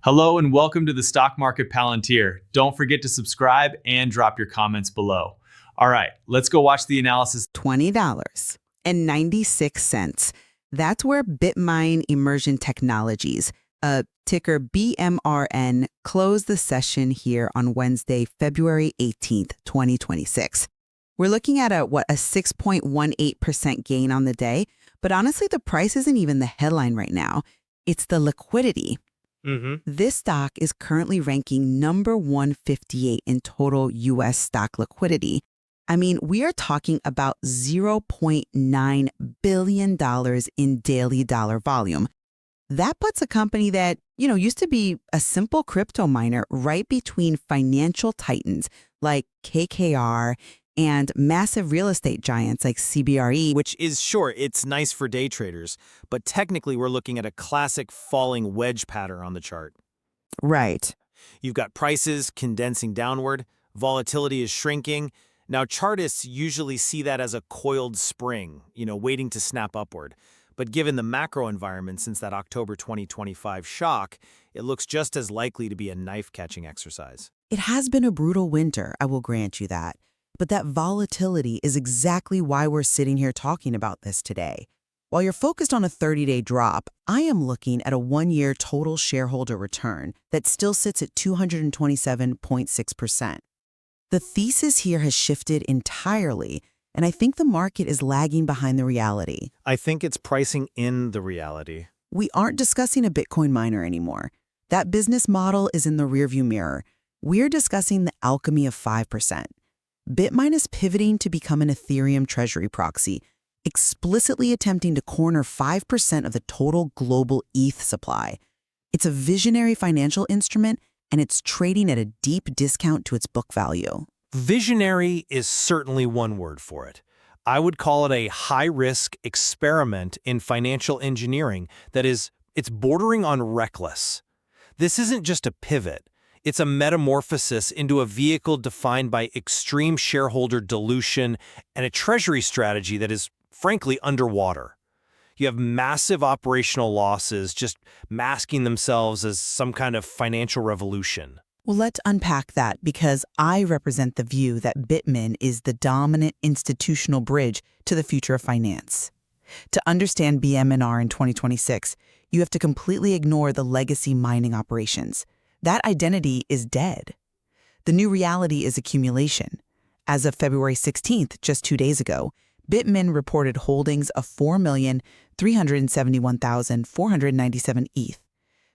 Hello and welcome to the Stock Market Palantir. Don't forget to subscribe and drop your comments below. All right, let's go watch the analysis. $20.96. That's where Bitmine Immersion Technologies, ticker BMRN, closed the session here on Wednesday, February 18th, 2026. We're looking at a 6.18% gain on the day, but honestly, the price isn't even the headline right now. It's the liquidity. This stock is currently ranking number 158 in total U.S. stock liquidity. I mean, we are talking about $0.9 billion in daily dollar volume. That puts a company that, used to be a simple crypto miner right between financial titans like KKR and massive real estate giants like CBRE. Which is, sure, it's nice for day traders, but technically we're looking at a classic falling wedge pattern on the chart. Right. You've got prices condensing downward, volatility is shrinking. Now, chartists usually see that as a coiled spring, waiting to snap upward. But given the macro environment since that October 2025 shock, it looks just as likely to be a knife-catching exercise. It has been a brutal winter, I will grant you that. But that volatility is exactly why we're sitting here talking about this today. While you're focused on a 30-day drop, I am looking at a one-year total shareholder return that still sits at 227.6%. The thesis here has shifted entirely, and I think the market is lagging behind the reality. I think it's pricing in the reality. We aren't discussing a Bitcoin miner anymore. That business model is in the rearview mirror. We're discussing the alchemy of 5%. Bitmine is pivoting to become an Ethereum treasury proxy, explicitly attempting to corner 5% of the total global ETH supply. It's a visionary financial instrument, and it's trading at a deep discount to its book value. Visionary is certainly one word for it. I would call it a high-risk experiment in financial engineering that is, it's bordering on reckless. This isn't just a pivot. It's a metamorphosis into a vehicle defined by extreme shareholder dilution and a treasury strategy that is, frankly, underwater. You have massive operational losses just masking themselves as some kind of financial revolution. Well, let's unpack that because I represent the view that Bitmine is the dominant institutional bridge to the future of finance. To understand BMNR in 2026, you have to completely ignore the legacy mining operations. That identity is dead. The new reality is accumulation. As of February 16th, just 2 days ago, Bitmine reported holdings of 4,371,497 ETH.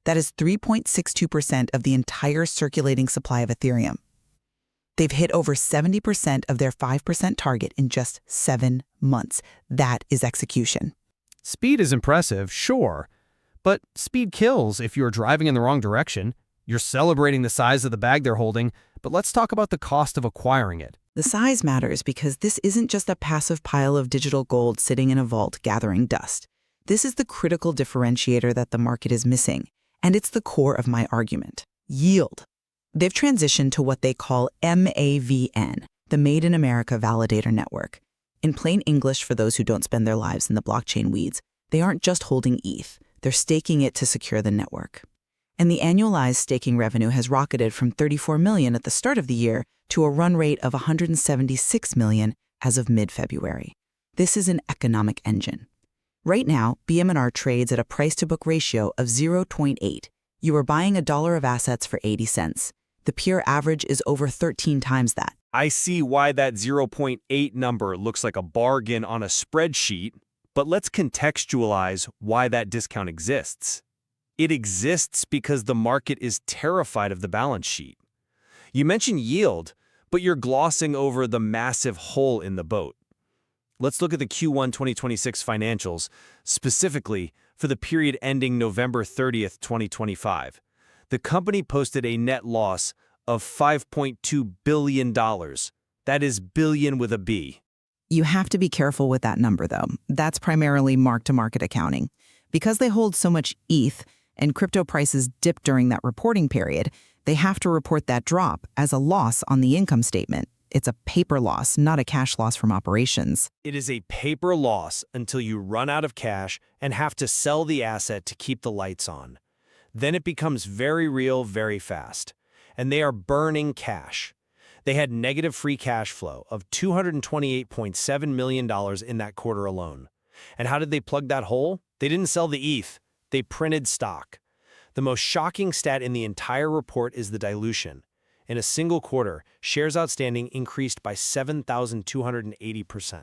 That is 3.62% of the entire circulating supply of Ethereum. They've hit over 70% of their 5% target in just 7 months. That is execution. Speed is impressive, sure, but speed kills if you're driving in the wrong direction. You're celebrating the size of the bag they're holding, but let's talk about the cost of acquiring it. The size matters because this isn't just a passive pile of digital gold sitting in a vault gathering dust. This is the critical differentiator that the market is missing, and it's the core of my argument. Yield. They've transitioned to what they call MAVN, the Made in America Validator Network. In plain English, for those who don't spend their lives in the blockchain weeds, they aren't just holding ETH, they're staking it to secure the network. And the annualized staking revenue has rocketed from $34 million at the start of the year to a run rate of $176 million as of mid-February. This is an economic engine. Right now, BMNR trades at a price-to-book ratio of 0.8. You are buying $1 of assets for 80 cents. The peer average is over 13 times that. I see why that 0.8 number looks like a bargain on a spreadsheet, but let's contextualize why that discount exists. It exists because the market is terrified of the balance sheet. You mentioned yield, but you're glossing over the massive hole in the boat. Let's look at the Q1 2026 financials, specifically for the period ending November 30th, 2025. The company posted a net loss of $5.2 billion. That is billion with a B. You have to be careful with that number, though. That's primarily mark-to-market accounting. Because they hold so much ETH, and crypto prices dip during that reporting period, they have to report that drop as a loss on the income statement. It's a paper loss, not a cash loss from operations. It is a paper loss until you run out of cash and have to sell the asset to keep the lights on. Then it becomes very real very fast. And they are burning cash. They had negative free cash flow of $228.7 million in that quarter alone. And how did they plug that hole? They didn't sell the ETH. They printed stock. The most shocking stat in the entire report is the dilution. In a single quarter, shares outstanding increased by 7,280%.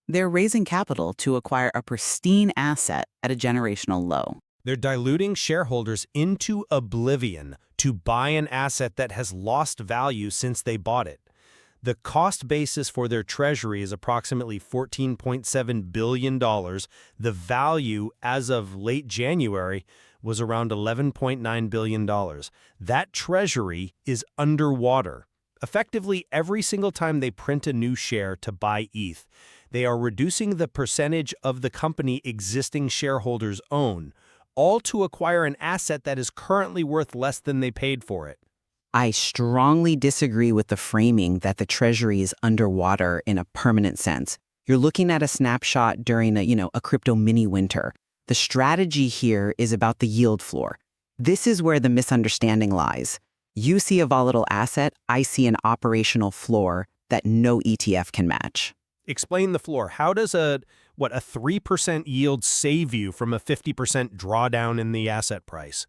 They're raising capital to acquire a pristine asset at a generational low. They're diluting shareholders into oblivion to buy an asset that has lost value since they bought it. The cost basis for their treasury is approximately $14.7 billion. The value as of late January was around $11.9 billion. That treasury is underwater. Effectively, every single time they print a new share to buy ETH, they are reducing the percentage of the company existing shareholders own, all to acquire an asset that is currently worth less than they paid for it. I strongly disagree with the framing that the treasury is underwater in a permanent sense. You're looking at a snapshot during a crypto mini winter. The strategy here is about the yield floor. This is where the misunderstanding lies. You see a volatile asset, I see an operational floor that no ETF can match. Explain the floor. How does a 3% yield save you from a 50% drawdown in the asset price?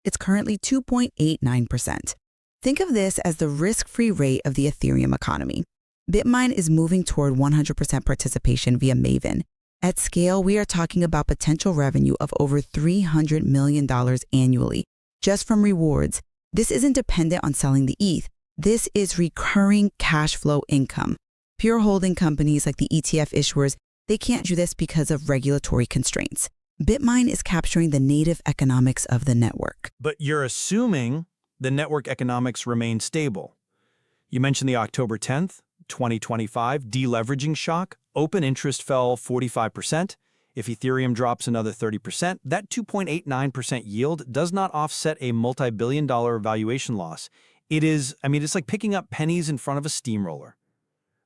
It's currently 2.89%. Think of this as the risk-free rate of the Ethereum economy. Bitmine is moving toward 100% participation via Maven. At scale, we are talking about potential revenue of over $300 million annually, just from rewards. This isn't dependent on selling the ETH. This is recurring cash flow income. Pure holding companies like the ETF issuers, they can't do this because of regulatory constraints. Bitmine is capturing the native economics of the network. But you're assuming the network economics remain stable. You mentioned the October 10th, 2025 deleveraging shock. Open interest fell 45%. If Ethereum drops another 30%, that 2.89% yield does not offset a multi-billion-dollar valuation loss. It's like picking up pennies in front of a steamroller.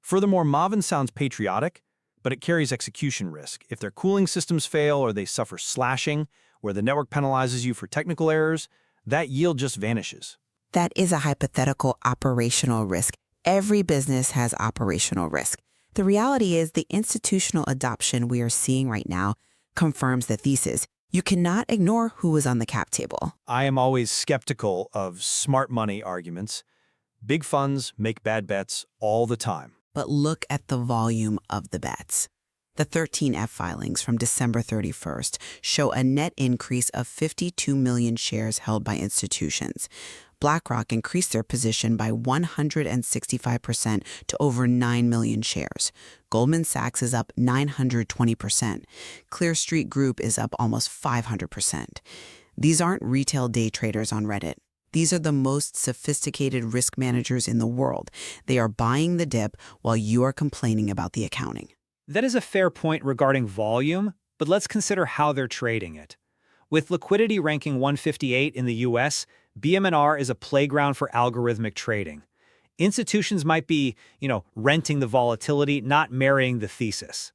Furthermore, Maven sounds patriotic, but it carries execution risk. If their cooling systems fail or they suffer slashing, where the network penalizes you for technical errors, that yield just vanishes. That is a hypothetical operational risk. Every business has operational risk. The reality is the institutional adoption we are seeing right now confirms the thesis. You cannot ignore who is on the cap table. I am always skeptical of smart money arguments. Big funds make bad bets all the time. But look at the volume of the bets. The 13F filings from December 31st show a net increase of 52 million shares held by institutions. BlackRock increased their position by 165% to over 9 million shares. Goldman Sachs is up 920%. Clear Street Group is up almost 500%. These aren't retail day traders on Reddit. These are the most sophisticated risk managers in the world. They are buying the dip while you are complaining about the accounting. That is a fair point regarding volume, but let's consider how they're trading it. With liquidity ranking 158 in the US, BMNR is a playground for algorithmic trading. Institutions might be, renting the volatility, not marrying the thesis.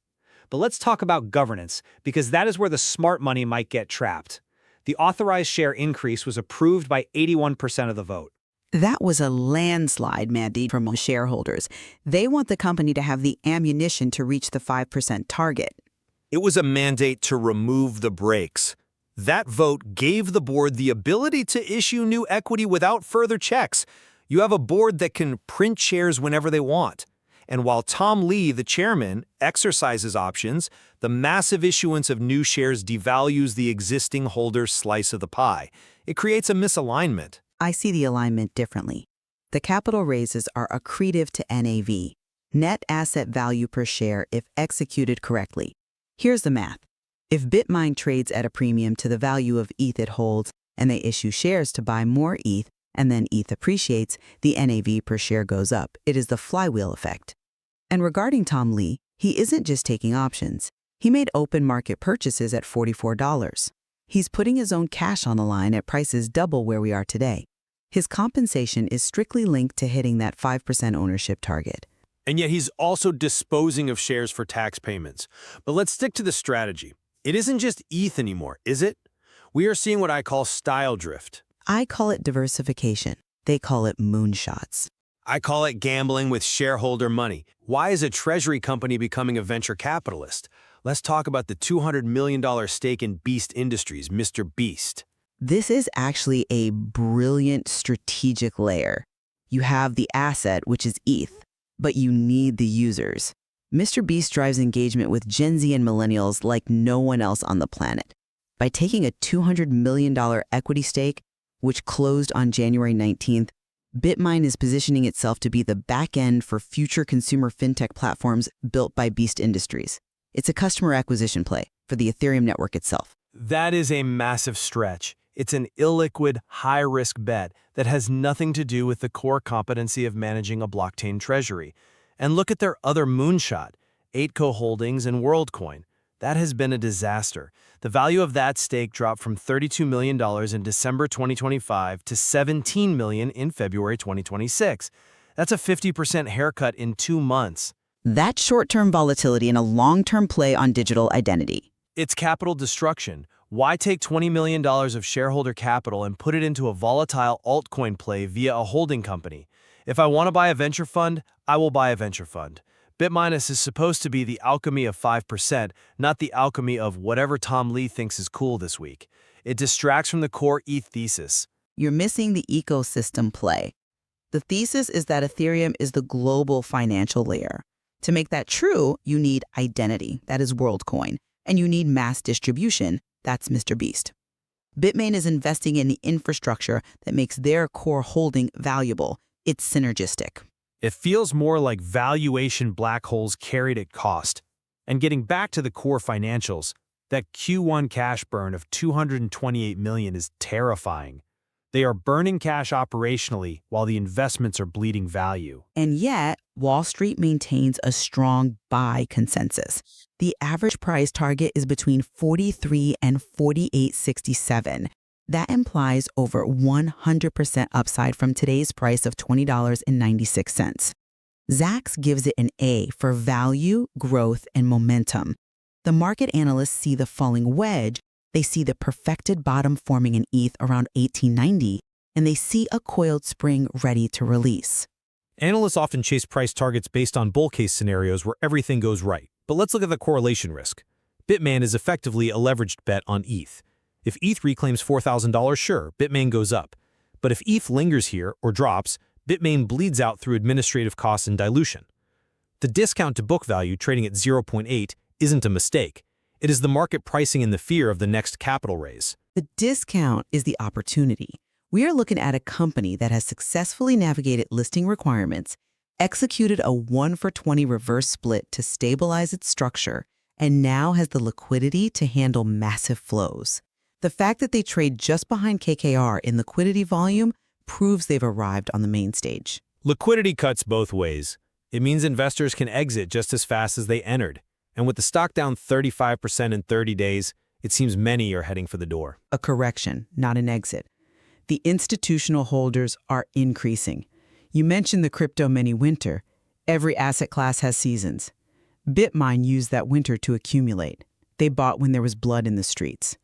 But let's talk about governance, because that is where the smart money might get trapped. The authorized share increase was approved by 81% of the vote. That was a landslide mandate from most shareholders. They want the company to have the ammunition to reach the 5% target. It was a mandate to remove the brakes. That vote gave the board the ability to issue new equity without further checks. You have a board that can print shares whenever they want. And while Tom Lee, the chairman, exercises options, the massive issuance of new shares devalues the existing holder's slice of the pie. It creates a misalignment. I see the alignment differently. The capital raises are accretive to NAV, net asset value per share if executed correctly. Here's the math. If Bitmine trades at a premium to the value of ETH it holds, and they issue shares to buy more ETH, and then ETH appreciates, the NAV per share goes up. It is the flywheel effect. And regarding Tom Lee, he isn't just taking options. He made open market purchases at $44. He's putting his own cash on the line at prices double where we are today. His compensation is strictly linked to hitting that 5% ownership target. And yet he's also disposing of shares for tax payments. But let's stick to the strategy. It isn't just ETH anymore, is it? We are seeing what I call style drift. I call it diversification. They call it moonshots. I call it gambling with shareholder money. Why is a treasury company becoming a venture capitalist? Let's talk about the $200 million stake in Beast Industries, Mr. Beast. This is actually a brilliant strategic layer. You have the asset, which is ETH, but you need the users. Mr. Beast drives engagement with Gen Z and millennials like no one else on the planet. By taking a $200 million equity stake, which closed on January 19th, Bitmine is positioning itself to be the back end for future consumer fintech platforms built by Beast Industries. It's a customer acquisition play for the Ethereum network itself. That is a massive stretch. It's an illiquid, high-risk bet that has nothing to do with the core competency of managing a blockchain treasury. And look at their other moonshot, 8Co Holdings and WorldCoin. That has been a disaster. The value of that stake dropped from $32 million in December 2025 to $17 million in February 2026. That's a 50% haircut in 2 months. That's short-term volatility and a long-term play on digital identity. It's capital destruction. Why take $20 million of shareholder capital and put it into a volatile altcoin play via a holding company? If I want to buy a venture fund, I will buy a venture fund. Bitmine is supposed to be the alchemy of 5%, not the alchemy of whatever Tom Lee thinks is cool this week. It distracts from the core ETH thesis. You're missing the ecosystem play. The thesis is that Ethereum is the global financial layer. To make that true, you need identity, that is WorldCoin, and you need mass distribution, that's Mr. Beast. Bitmain is investing in the infrastructure that makes their core holding valuable. It's synergistic. It feels more like valuation black holes carried at cost. And getting back to the core financials, that Q1 cash burn of $228 million is terrifying. They are burning cash operationally while the investments are bleeding value. And yet, Wall Street maintains a strong buy consensus. The average price target is between 43 and 48.67. That implies over 100% upside from today's price of $20.96. Zacks gives it an A for value, growth, and momentum. The market analysts see the falling wedge, they see the perfected bottom forming in ETH around 1890, and they see a coiled spring ready to release. Analysts often chase price targets based on bull case scenarios where everything goes right. But let's look at the correlation risk. Bitmain is effectively a leveraged bet on ETH. If ETH reclaims $4,000, sure, Bitmain goes up. But if ETH lingers here or drops, Bitmain bleeds out through administrative costs and dilution. The discount to book value trading at 0.8 isn't a mistake. It is the market pricing in the fear of the next capital raise. The discount is the opportunity. We are looking at a company that has successfully navigated listing requirements, executed a 1-for-20 reverse split to stabilize its structure, and now has the liquidity to handle massive flows. The fact that they trade just behind KKR in liquidity volume proves they've arrived on the main stage. Liquidity cuts both ways. It means investors can exit just as fast as they entered. And with the stock down 35% in 30 days, it seems many are heading for the door. A correction, not an exit. The institutional holders are increasing. You mentioned the crypto mini winter. Every asset class has seasons. Bitmine used that winter to accumulate. They bought when there was blood in the streets.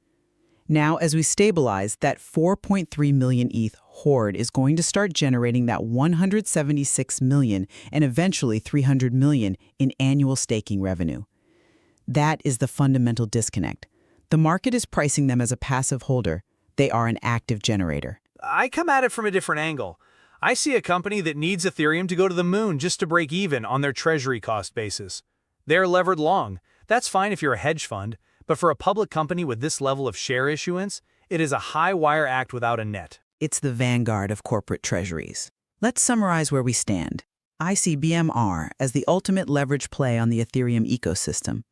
Now, as we stabilize, that 4.3 million ETH hoard is going to start generating that 176 million and eventually 300 million in annual staking revenue. That is the fundamental disconnect. The market is pricing them as a passive holder. They are an active generator. I come at it from a different angle. I see a company that needs Ethereum to go to the moon just to break even on their treasury cost basis. They're levered long. That's fine if you're a hedge fund, but for a public company with this level of share issuance, it is a high wire act without a net. It's the vanguard of corporate treasuries. Let's summarize where we stand. I see BMR as the ultimate leverage play on the Ethereum ecosystem.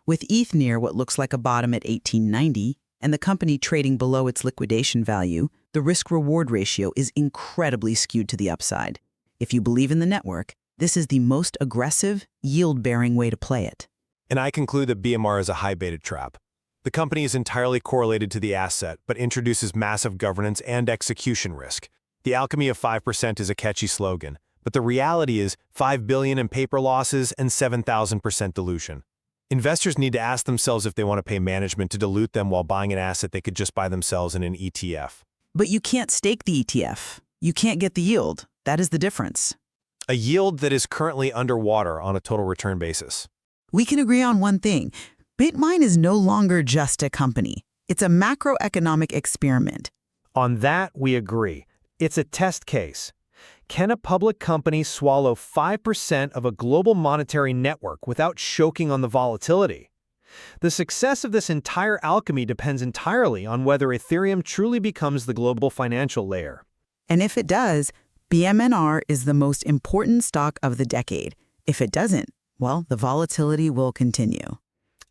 With ETH near what looks like a bottom at 1890 and the company trading below its liquidation value, the risk-reward ratio is incredibly skewed to the upside. If you believe in the network, this is the most aggressive, yield-bearing way to play it. And I conclude that BMR is a high-beta trap. The company is entirely correlated to the asset, but introduces massive governance and execution risk. The alchemy of 5% is a catchy slogan, but the reality is $5 billion in paper losses and 7,000% dilution. Investors need to ask themselves if they want to pay management to dilute them while buying an asset they could just buy themselves in an ETF. But you can't stake the ETF. You can't get the yield. That is the difference. A yield that is currently underwater on a total return basis. We can agree on one thing. Bitmine is no longer just a company. It's a macroeconomic experiment. On that, we agree. It's a test case. Can a public company swallow 5% of a global monetary network without choking on the volatility? The success of this entire alchemy depends entirely on whether Ethereum truly becomes the global financial layer. And if it does, BMNR is the most important stock of the decade. If it doesn't, well, the volatility will continue.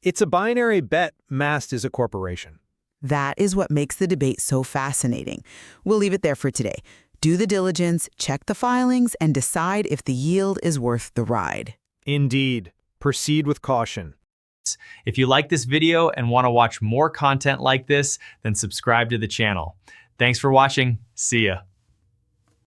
It's a binary bet masked as a corporation. That is what makes the debate so fascinating. We'll leave it there for today. Do the diligence, check the filings, and decide if the yield is worth the ride. Indeed. Proceed with caution. If you like this video and want to watch more content like this, then subscribe to the channel. Thanks for watching. See ya.